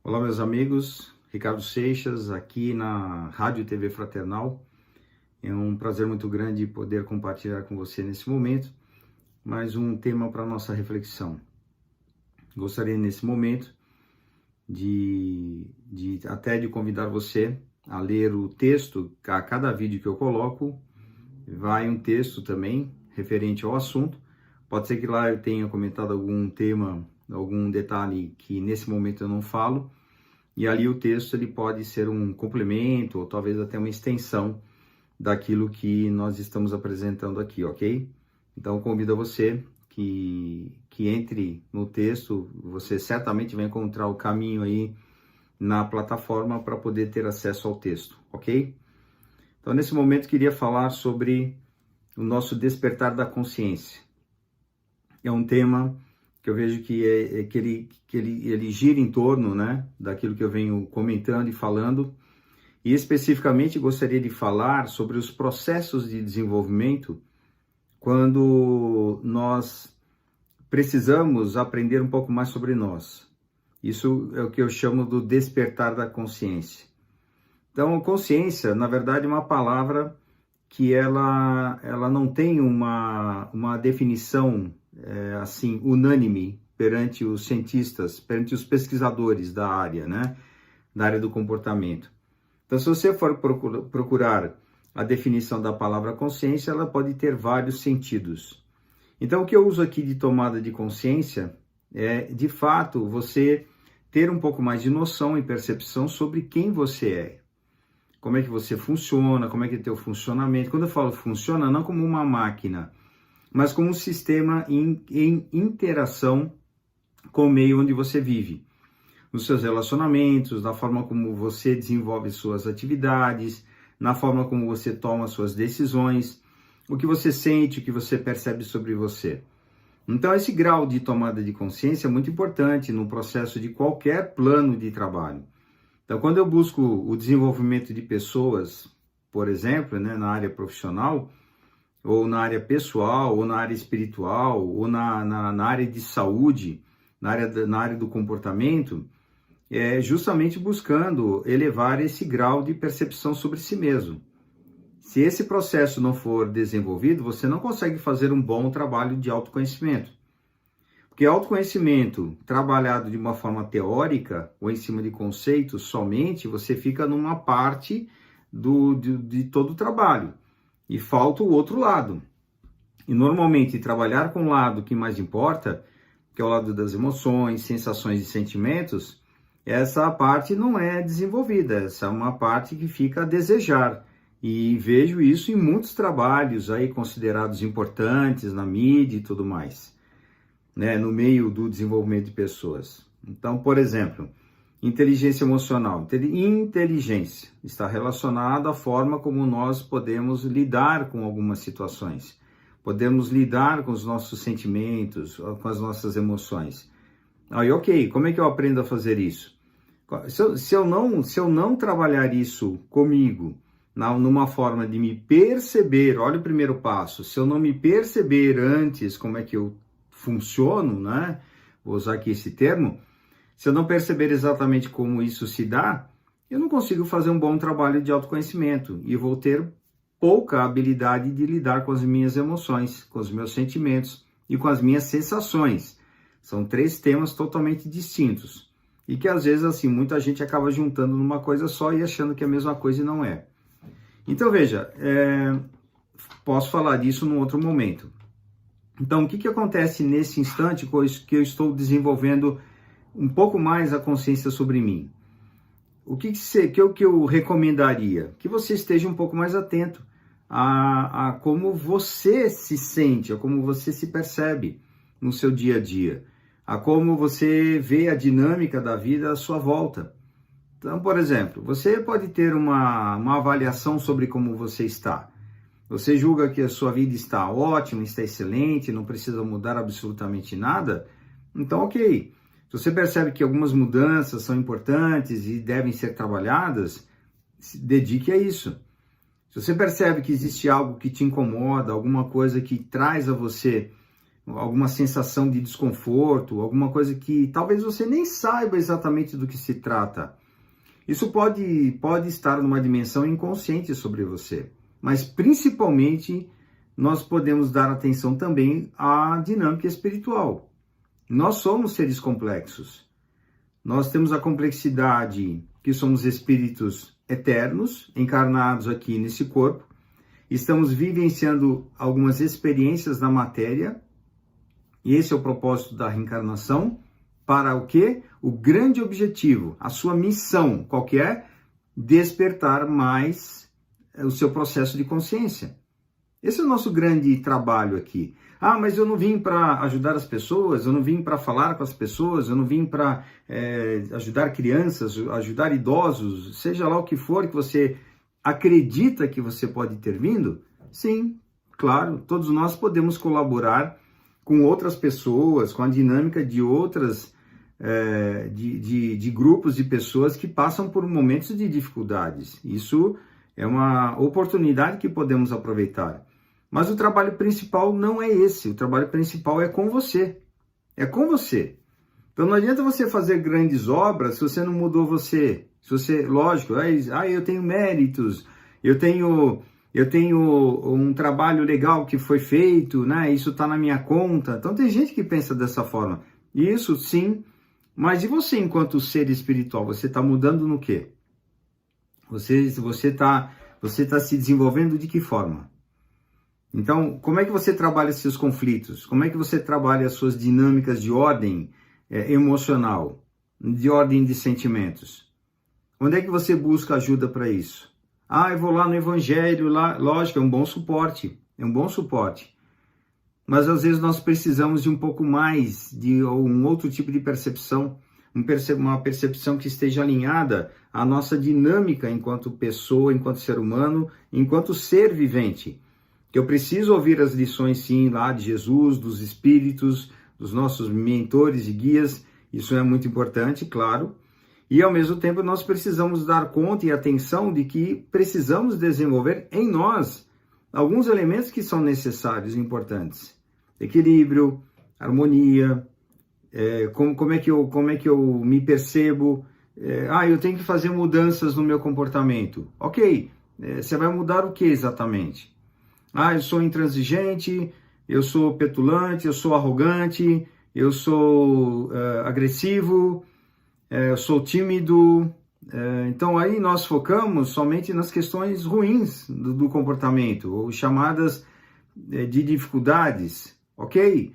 Olá, meus amigos, Ricardo Seixas, aqui na Rádio TV Fraternal. É um prazer muito grande poder compartilhar com você nesse momento mais um tema para nossa reflexão. Gostaria nesse momento de convidar você a ler o texto. A cada vídeo que eu coloco vai um texto também referente ao assunto. Pode ser que lá eu tenha comentado algum tema, algum detalhe que nesse momento eu não falo, e ali o texto ele pode ser um complemento ou talvez até uma extensão daquilo que nós estamos apresentando aqui, ok? Então convido a você que entre no texto. Você certamente vai encontrar o caminho aí na plataforma para poder ter acesso ao texto, ok? Então nesse momento queria falar sobre o nosso despertar da consciência. É um tema que eu vejo que ele gira em torno, né, daquilo que eu venho comentando e falando, e especificamente gostaria de falar sobre os processos de desenvolvimento quando nós precisamos aprender um pouco mais sobre nós. Isso é o que eu chamo do despertar da consciência. Então, consciência, na verdade, é uma palavra que ela não tem uma definição assim, unânime perante os cientistas, perante os pesquisadores da área, né? Da área do comportamento. Então, se você for procurar a definição da palavra consciência, ela pode ter vários sentidos. Então, o que eu uso aqui de tomada de consciência é, de fato, você ter um pouco mais de noção e percepção sobre quem você é. Como é que você funciona, como é que é o teu funcionamento. Quando eu falo funciona, não como uma máquina, mas como um sistema em interação com o meio onde você vive. Nos seus relacionamentos, na forma como você desenvolve suas atividades, na forma como você toma suas decisões, o que você sente, o que você percebe sobre você. Então, esse grau de tomada de consciência é muito importante no processo de qualquer plano de trabalho. Então, quando eu busco o desenvolvimento de pessoas, por exemplo, né, na área profissional, ou na área pessoal, ou na área espiritual, ou na área de saúde, na área do comportamento, é justamente buscando elevar esse grau de percepção sobre si mesmo. Se esse processo não for desenvolvido, você não consegue fazer um bom trabalho de autoconhecimento. Porque autoconhecimento trabalhado de uma forma teórica ou em cima de conceitos somente, você fica numa parte de todo o trabalho e falta o outro lado. E normalmente trabalhar com o lado que mais importa, que é o lado das emoções, sensações e sentimentos, essa parte não é desenvolvida, essa é uma parte que fica a desejar. E vejo isso em muitos trabalhos aí considerados importantes na mídia e tudo mais, né, no meio do desenvolvimento de pessoas. Então, por exemplo, inteligência emocional. Inteligência está relacionada à forma como nós podemos lidar com algumas situações. Podemos lidar com os nossos sentimentos, com as nossas emoções. Aí, ok, como é que eu aprendo a fazer isso? Se eu não trabalhar isso comigo, numa forma de me perceber, olha o primeiro passo, se eu não me perceber antes como é que eu funciono, né? Vou usar aqui esse termo. Se eu não perceber exatamente como isso se dá, eu não consigo fazer um bom trabalho de autoconhecimento e vou ter pouca habilidade de lidar com as minhas emoções, com os meus sentimentos e com as minhas sensações. São três temas totalmente distintos e que às vezes assim muita gente acaba juntando numa coisa só e achando que é a mesma coisa e não é. Então veja, posso falar disso num outro momento. Então o que acontece nesse instante que eu estou desenvolvendo um pouco mais a consciência sobre mim? O que eu recomendaria? Que você esteja um pouco mais atento a como você se sente, a como você se percebe no seu dia a dia, a como você vê a dinâmica da vida à sua volta. Então, por exemplo, você pode ter uma avaliação sobre como você está. Você julga que a sua vida está ótima, está excelente, não precisa mudar absolutamente nada? Então, ok. Se você percebe que algumas mudanças são importantes e devem ser trabalhadas, se dedique a isso. Se você percebe que existe algo que te incomoda, alguma coisa que traz a você alguma sensação de desconforto, alguma coisa que talvez você nem saiba exatamente do que se trata. Isso pode estar numa dimensão inconsciente sobre você, mas principalmente nós podemos dar atenção também à dinâmica espiritual. Nós somos seres complexos. Nós temos a complexidade que somos espíritos eternos, encarnados aqui nesse corpo. Estamos vivenciando algumas experiências na matéria. E esse é o propósito da reencarnação. Para o quê? O grande objetivo, a sua missão, qual que é? Despertar mais o seu processo de consciência. Esse é o nosso grande trabalho aqui. Ah, mas eu não vim para ajudar as pessoas, eu não vim para falar com as pessoas, eu não vim para ajudar crianças, ajudar idosos, seja lá o que for que você acredita que você pode ter vindo. Sim, claro, todos nós podemos colaborar com outras pessoas, com a dinâmica de outras, de grupos de pessoas que passam por momentos de dificuldades. Isso é uma oportunidade que podemos aproveitar. Mas o trabalho principal não é esse. O trabalho principal é com você. É com você. Então não adianta você fazer grandes obras se você não mudou você. Se você, lógico, eu tenho méritos, eu tenho um trabalho legal que foi feito, né? Isso está na minha conta. Então tem gente que pensa dessa forma. Isso sim, mas e você enquanto ser espiritual? Você está mudando no quê? Você está se desenvolvendo de que forma? Então, como é que você trabalha seus conflitos? Como é que você trabalha as suas dinâmicas de ordem emocional, de ordem de sentimentos? Onde é que você busca ajuda para isso? Ah, eu vou lá no Evangelho, lá, lógico, é um bom suporte, Mas às vezes nós precisamos de um pouco mais, de um outro tipo de percepção, uma percepção que esteja alinhada à nossa dinâmica enquanto pessoa, enquanto ser humano, enquanto ser vivente. Que eu preciso ouvir as lições, sim, lá de Jesus, dos Espíritos, dos nossos mentores e guias, isso é muito importante, claro. E, ao mesmo tempo, nós precisamos dar conta e atenção de que precisamos desenvolver em nós alguns elementos que são necessários e importantes. Equilíbrio, harmonia, como é que eu me percebo. Eu tenho que fazer mudanças no meu comportamento. Ok, você vai mudar o que exatamente? Eu sou intransigente, eu sou petulante, eu sou arrogante, eu sou agressivo, eu sou tímido. Então aí nós focamos somente nas questões ruins do comportamento, ou chamadas de dificuldades, ok?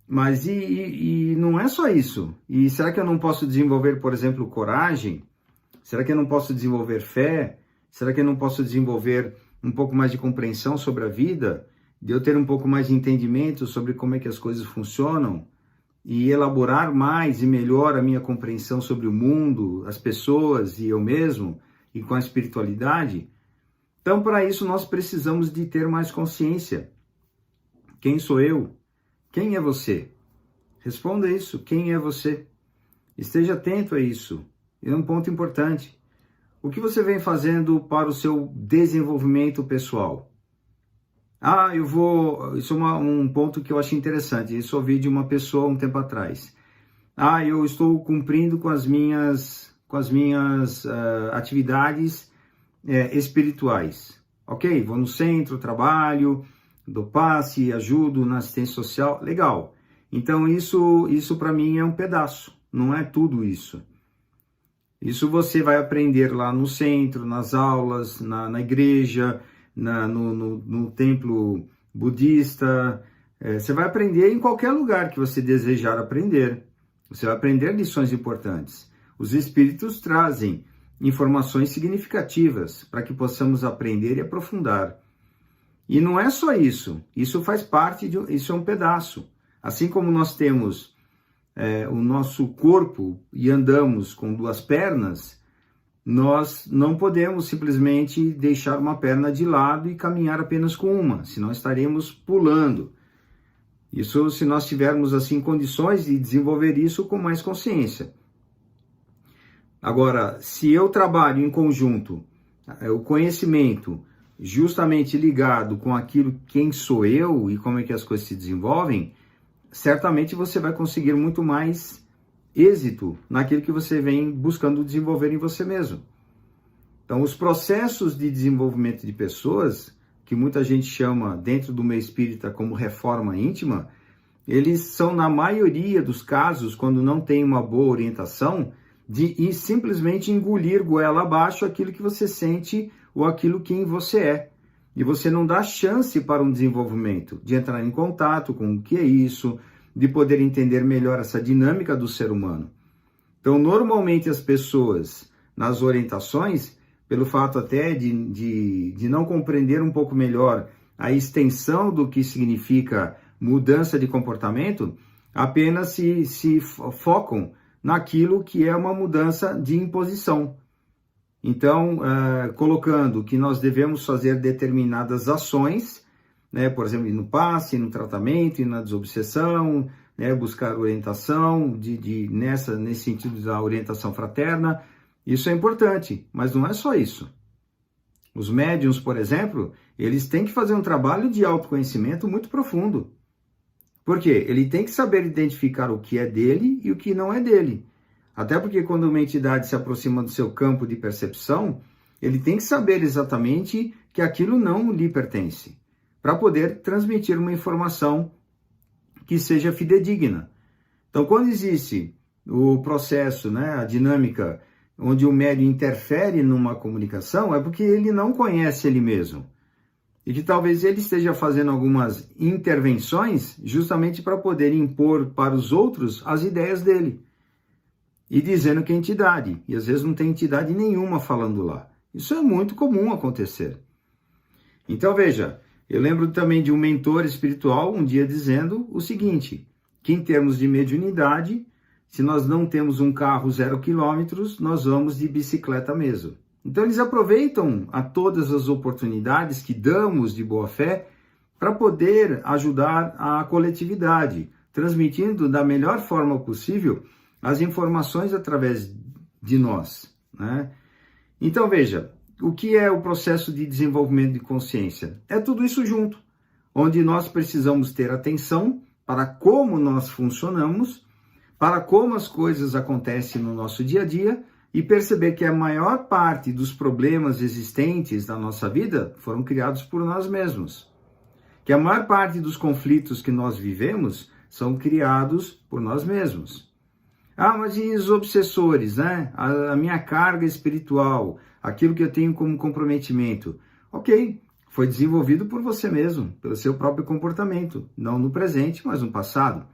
Mas e não é só isso. E será que eu não posso desenvolver, por exemplo, coragem? Será que eu não posso desenvolver fé? Será que eu não posso desenvolver um pouco mais de compreensão sobre a vida? De eu ter um pouco mais de entendimento sobre como é que as coisas funcionam? E elaborar mais e melhor a minha compreensão sobre o mundo, as pessoas e eu mesmo, e com a espiritualidade? Então, para isso, nós precisamos de ter mais consciência. Quem sou eu? Quem é você? Responda isso. Quem é você? Esteja atento a isso. É um ponto importante. O que você vem fazendo para o seu desenvolvimento pessoal? Isso é um ponto que eu achei interessante. Isso eu ouvi de uma pessoa um tempo atrás. Eu estou cumprindo com as minhas atividades espirituais. Ok, vou no centro, trabalho, dou passe, ajudo na assistência social. Legal. Então isso para mim é um pedaço, não é tudo isso. Isso você vai aprender lá no centro, nas aulas, na igreja, no templo budista. Você vai aprender em qualquer lugar que você desejar aprender. Você vai aprender lições importantes. Os espíritos trazem informações significativas para que possamos aprender e aprofundar. E não é só isso. Isso faz parte isso é um pedaço. Assim como nós temos o nosso corpo e andamos com duas pernas, nós não podemos simplesmente deixar uma perna de lado e caminhar apenas com uma, senão estaremos pulando. Isso se nós tivermos assim condições de desenvolver isso com mais consciência. Agora, se eu trabalho em conjunto, o conhecimento justamente ligado com aquilo quem sou eu e como é que as coisas se desenvolvem, certamente você vai conseguir muito mais êxito naquilo que você vem buscando desenvolver em você mesmo. Então, os processos de desenvolvimento de pessoas, que muita gente chama dentro do meio espírita como reforma íntima, eles são, na maioria dos casos, quando não tem uma boa orientação, de ir simplesmente engolir goela abaixo aquilo que você sente ou aquilo que em você é. E você não dá chance para um desenvolvimento, de entrar em contato com o que é isso, de poder entender melhor essa dinâmica do ser humano. Então, normalmente as pessoas, nas orientações, pelo fato até de não compreender um pouco melhor a extensão do que significa mudança de comportamento, apenas se focam naquilo que é uma mudança de imposição. Então, colocando que nós devemos fazer determinadas ações, né, por exemplo, no passe, no tratamento e na desobsessão, né, buscar orientação nesse sentido da orientação fraterna. Isso é importante, mas não é só isso. Os médiuns, por exemplo, eles têm que fazer um trabalho de autoconhecimento muito profundo. Por quê? Ele tem que saber identificar o que é dele e o que não é dele. Até porque quando uma entidade se aproxima do seu campo de percepção, ele tem que saber exatamente que aquilo não lhe pertence, para poder transmitir uma informação que seja fidedigna. Então, quando existe o processo, né, a dinâmica, onde o médium interfere numa comunicação, é porque ele não conhece ele mesmo. E que talvez ele esteja fazendo algumas intervenções justamente para poder impor para os outros as ideias dele. E dizendo que é entidade. E às vezes não tem entidade nenhuma falando lá. Isso é muito comum acontecer. Então veja, eu lembro também de um mentor espiritual um dia dizendo o seguinte, que em termos de mediunidade, se nós não temos um carro 0 quilômetros, nós vamos de bicicleta mesmo. Então eles aproveitam a todas as oportunidades que damos de boa fé para poder ajudar a coletividade, transmitindo da melhor forma possível as informações através de nós, né? Então veja, o que é o processo de desenvolvimento de consciência? É tudo isso junto, onde nós precisamos ter atenção para como nós funcionamos, para como as coisas acontecem no nosso dia a dia e perceber que a maior parte dos problemas existentes na nossa vida foram criados por nós mesmos. Que a maior parte dos conflitos que nós vivemos são criados por nós mesmos. Ah, mas e os obsessores, né? A minha carga espiritual, aquilo que eu tenho como comprometimento. Ok, foi desenvolvido por você mesmo, pelo seu próprio comportamento, não no presente, mas no passado.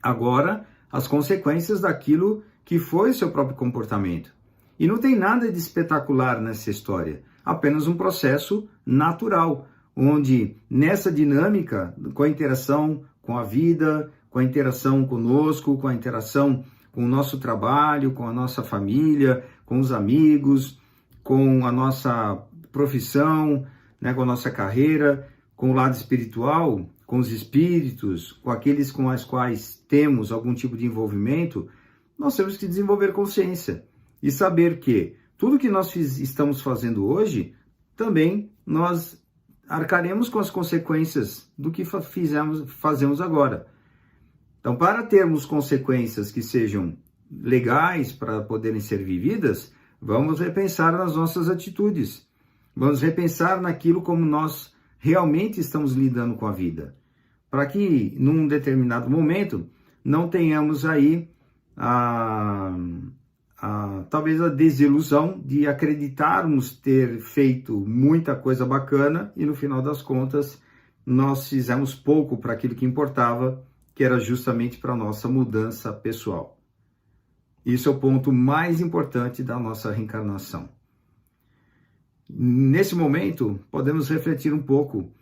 Agora, as consequências daquilo que foi o seu próprio comportamento. E não tem nada de espetacular nessa história, apenas um processo natural, onde nessa dinâmica, com a interação com a vida, com a interação conosco, com a interação com o nosso trabalho, com a nossa família, com os amigos, com a nossa profissão, né, com a nossa carreira, com o lado espiritual, com os espíritos, com aqueles com os quais temos algum tipo de envolvimento, nós temos que desenvolver consciência e saber que tudo que nós estamos fazendo hoje, também nós arcaremos com as consequências do que fazemos agora. Então, para termos consequências que sejam legais para poderem ser vividas, vamos repensar nas nossas atitudes. Vamos repensar naquilo como nós realmente estamos lidando com a vida. Para que, num determinado momento, não tenhamos aí talvez a desilusão de acreditarmos ter feito muita coisa bacana e, no final das contas, nós fizemos pouco para aquilo que importava, que era justamente para a nossa mudança pessoal. Isso é o ponto mais importante da nossa reencarnação. Nesse momento, podemos refletir um pouco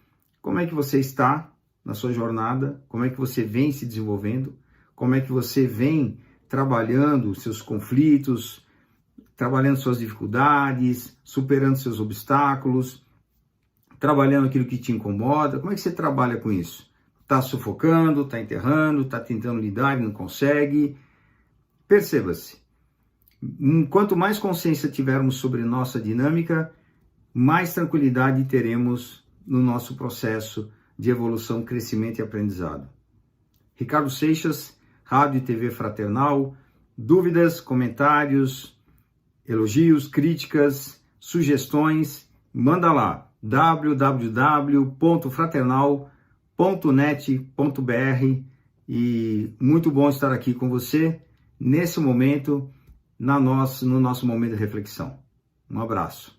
como é que você está na sua jornada, como é que você vem se desenvolvendo, como é que você vem trabalhando seus conflitos, trabalhando suas dificuldades, superando seus obstáculos, trabalhando aquilo que te incomoda. Como é que você trabalha com isso? Está sufocando, está enterrando, está tentando lidar e não consegue? Perceba-se. Quanto mais consciência tivermos sobre nossa dinâmica, mais tranquilidade teremos no nosso processo de evolução, crescimento e aprendizado. Ricardo Seixas, Rádio e TV Fraternal. Dúvidas, comentários, elogios, críticas, sugestões, manda lá, www.fraternal.net.br, e muito bom estar aqui com você nesse momento, no nosso momento de reflexão. Um abraço.